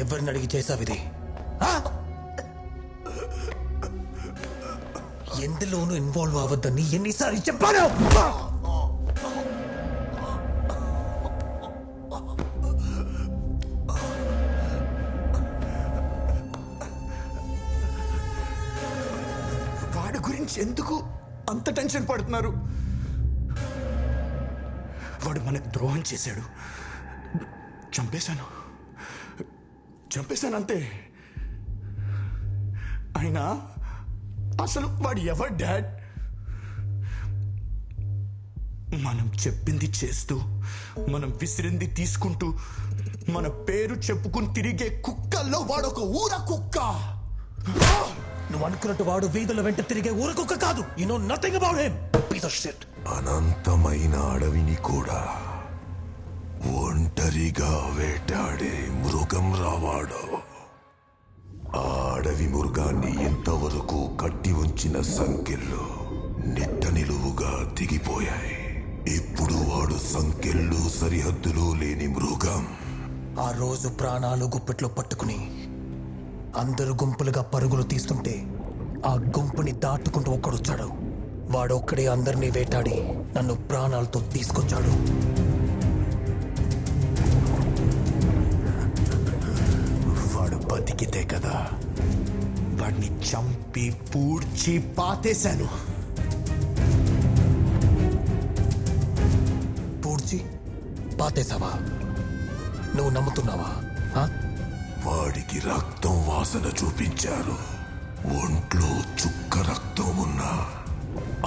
ఎవరిని అడిగి చేసావిది? ఎందులోనూ ఇన్వాల్వ్ అవ్వద్దని ఎన్నిసార్లు చెప్పాను? వాడి గురించి ఎందుకు అంత టెన్షన్ పడుతున్నారు? వాడు మనకు ద్రోహం చేశాడు. చంపేశాను అంతే. అయినా అసలు వాడు ఎవరు డాడ్? మనం చెప్పింది చేస్తూ, మనం విసిరింది తీసుకుంటూ, మన పేరు చెప్పుకుని తిరిగే కుక్కల్లో వాడొక ఊర కుక్క. నువ్వు అనుకున్నట్టు వాడు వీధుల వెంట తిరిగే ఊర కుక్క కాదు. You know nothing about him. Piece of shit. అనంతమైన అడవిని కూడా ఒంటరిగా వేటాడే మృగం రావాడు. ఆ అడవి మృగాన్ని ఇంతవరకు కట్టి ఉంచిన సంకెళ్ళు నిట్ట నిలువుగా దిగిపోయాయి. ఇప్పుడు వాడు సంకెళ్ళు సరిహద్దులు లేని మృగం. ఆ రోజు ప్రాణాలు గుప్పెట్లో పట్టుకుని అందరూ గుంపులుగా పరుగులు తీస్తుంటే ఆ గుంపుని దాటుకుంటూ ఒక్కడొచ్చాడు. వాడొక్కడే అందరినీ వేటాడి నన్ను ప్రాణాలతో తీసుకొచ్చాడు. వాడు బతికితే కదా వాడిని చంపి పూడ్చి పాతేశాను. పూడ్చి పాతేశావా? నువ్వు నమ్ముతున్నావా? వాడికి రక్తం వాసన చూపించారు. ఒంట్లో చుక్క రక్తం ఉన్నా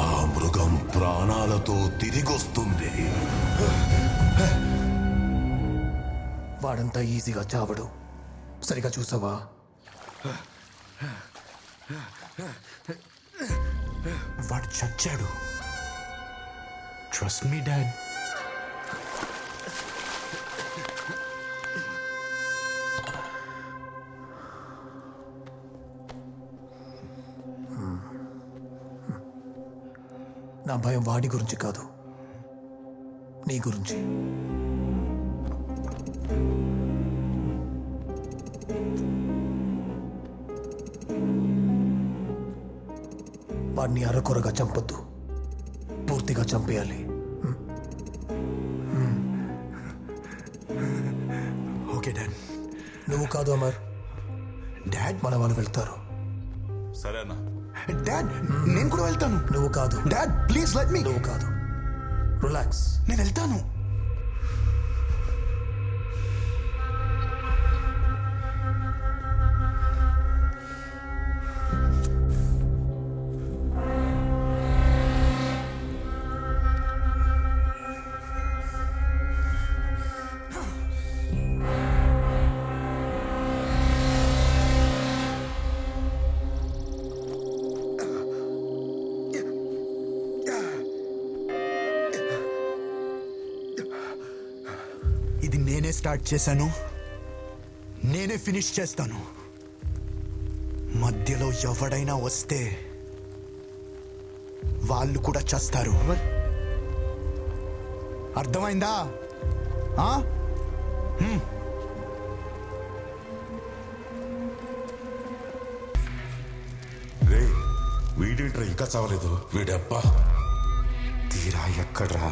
ఆ మృగం ప్రాణాలతో తిరిగొస్తుంది. వాడంతా ఈజీగా చావడు. సరిగా చూసావా? వాడు చచ్చాడు. Trust me dad. నా భయం వాడి గురించి కాదు, నీ గురించి. వాడిని అరకొరగా చంపొద్దు, పూర్తిగా చంపేయాలి. Okay dad. నువ్వు కాదు అమర్, డాడ్ మన వాళ్ళు వెళ్తారు. సరే అన్న. డాడ్ నేను కూడా వెళ్తాను. నువ్వు కాదు. Dad please let me. నువ్వు కాదు. రిలాక్స్. నేను వెళ్తాను. ఇది నేనే స్టార్ట్ చేశాను, నేనే ఫినిష్ చేస్తాను. మధ్యలో ఎవడైనా వస్తే వాళ్ళు కూడా చేస్తారు. అర్థమైందా? రే వీడేంట్రా ఇంకా చావలేదు? వీడబ్బా తీరా ఎక్కడ్రా?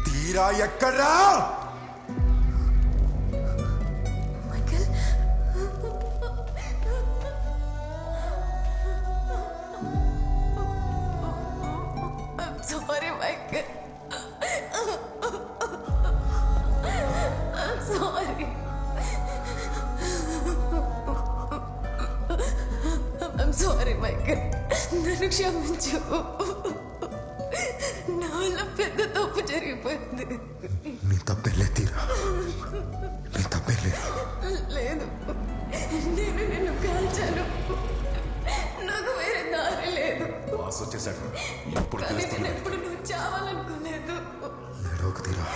తీరా ఎక్కడ్రా? Michael, I'm sorry, Michael. I'm sorry. I'm sorry, Michael. నన్ను క్షమించు. నా వల్ల పెద్ద తప్పు జరిగిపోయింది. నీ తప్పేలే తీరా, నీ తప్పేలే. లేదు, నేను నిన్ను కాల్చాను. నాకు వేరే దారి లేదు. బాస్ వచ్చేసాడు. ఇప్పుడు కానీ నేను తెలుస్తుంది. ఎప్పుడు నువ్వు చావాలనుకోలేదు. ఏడవకు తీరా.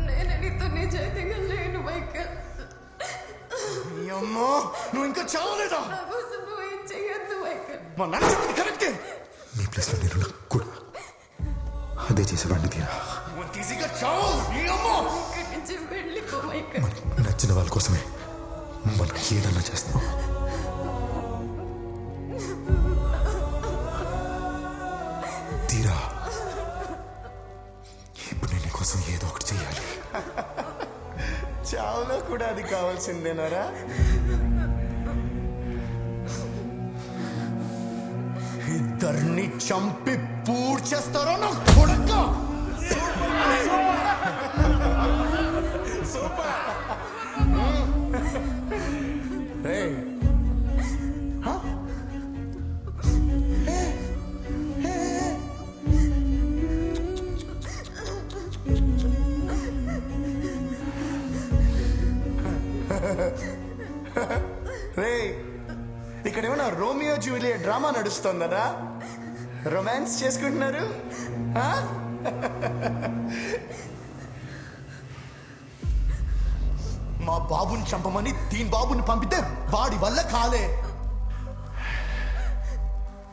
నేను నీతో నిజాయితీగా లేను, మైకేల్. నీ అమ్మా, నువ్వు ఇంకా చావలేదా? నా కోసం నువ్వు ఏం చెయ్యొద్దు, మైకేల్. మా నాన్న చెప్పింది కరెక్టే. నీ ప్లేస్లో నేను కూడా అదే చేసేవాడిని తీరా. ఇక్కడి నుంచి వెళ్ళిపో మైకల్. నచ్చిన వాళ్ళ కోసమే మనం ఏదన్నా చేస్తాం. తీరా ఇప్పుడు నేను కోసం ఏదో ఒకటి చెయ్యాలి. చావులో కూడా అది కావాల్సిందేనారా? ఇద్దరిని చంపి పూడ్చేస్తారో నా కొడుక. రేయ్, రేయ్, ఇక్కడ ఏమన్నా రోమియో జూలియట్ డ్రామా నడుస్తుందరా? రొమాన్స్ చేసుకుంటున్నారు? ఆ? మా బాబుని చంపమని దీని బాబుని పంపితే వాడి వల్ల కాలే.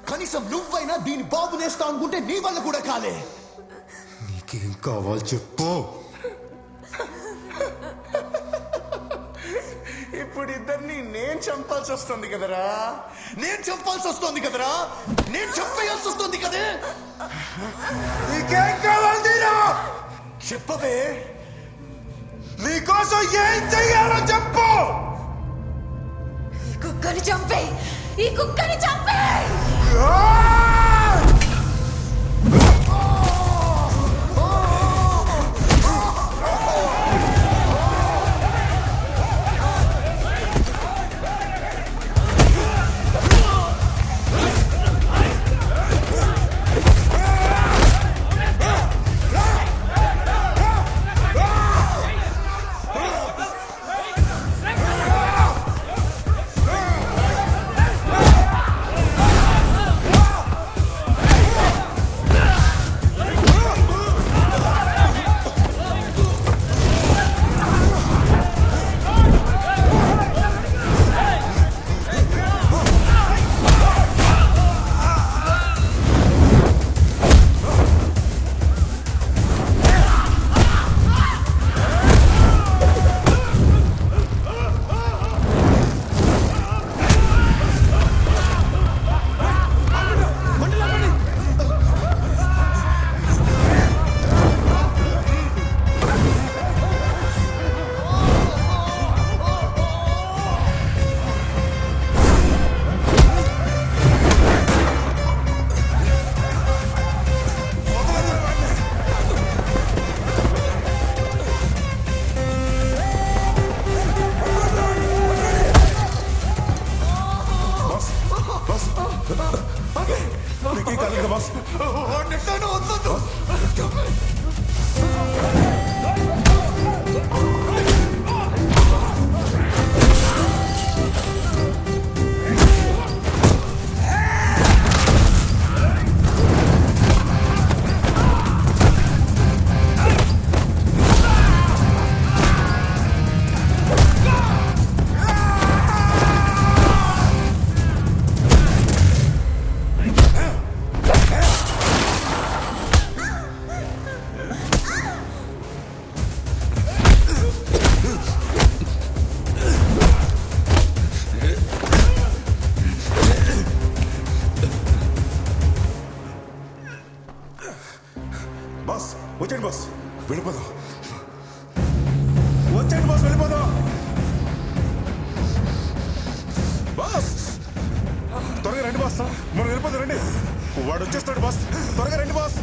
కనీసం నువ్వైనా దీని బాబునేస్తా అనుకుంటే నీ వల్ల కూడా కాలే. నీకేం కావాలి చెప్పు. ఇప్పుడు ఇద్దరిని నేను చంపాల్సి వస్తుంది కదరా? నేను చంపాల్సి వస్తుంది కదరా, నేను చంపేయాల్సి వస్తుంది కదే. నీకేం కావాలి తీరా? చెప్పవే, నీకోసం ఏం చెయ్యాలో చెప్పు. ఈ కుక్కని చంపే, ఈ కుక్కని చంపే. బాస్ వచ్చేయండి బాస్, వెళ్ళిపోదాం. వచ్చేయండి బాస్, వెళ్ళిపోదాం. బాస్ త్వరగా రండి బాస్, మనం వెళ్ళిపోతాం రండి. వాడు వచ్చేస్తాడు బాస్, త్వరగా రండి బాస్.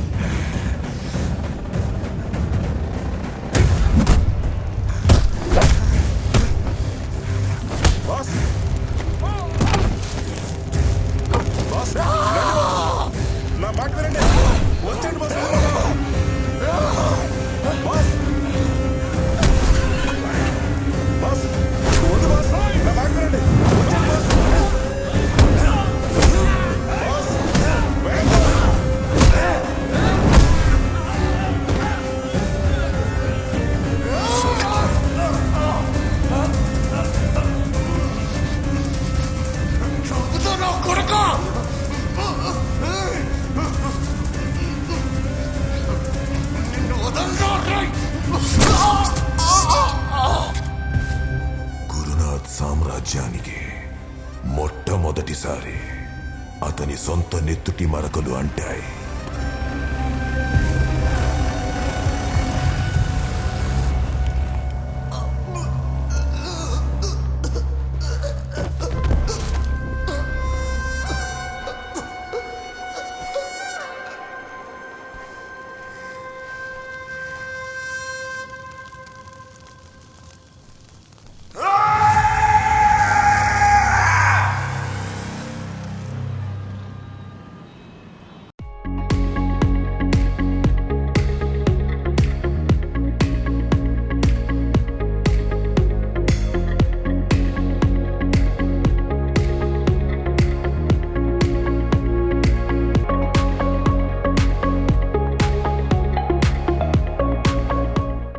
బాస్ బాస్ రండి బాస్, నా మాట వినండి. వచ్చేయండి బాస్, వెళ్ళిపోదాం. బాస్ బాస్ వద్దు బాస్, నా మాట వినండి. వచ్చేయండి బాస్. బాస్ వేగంగా. ప్రపంచానికి మొట్టమొదటిసారి అతని సొంత నెత్తుటి మరకలు అంటాయి.